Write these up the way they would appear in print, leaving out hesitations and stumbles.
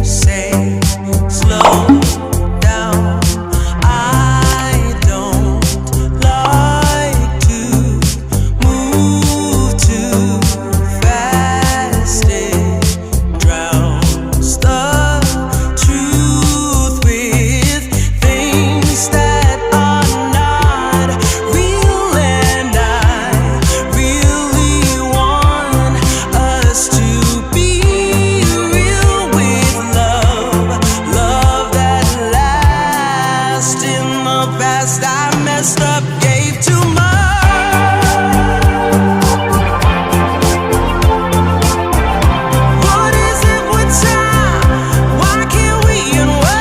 say slow down. I don't like to move too fast. It drowns the truth with things that are not real, and I really want us to be real with love, love that lasts. In the past I messed up, gave too much. What is it with time? Why can't we unwind?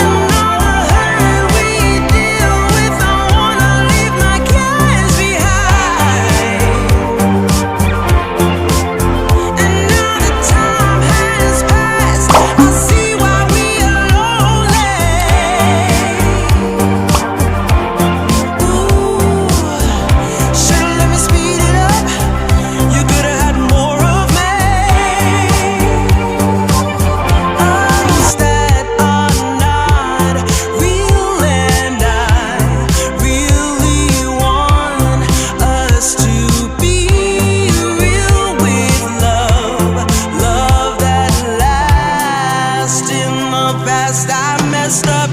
And all the hurt we deal with, I wanna leave my cares behind. And now the time has passed, I see why we are lonely. Ooh, should've let me speed it up. You could've had more of me. Things that are not real, and I really want us to be real with love, love that lasts. In the past I messed up.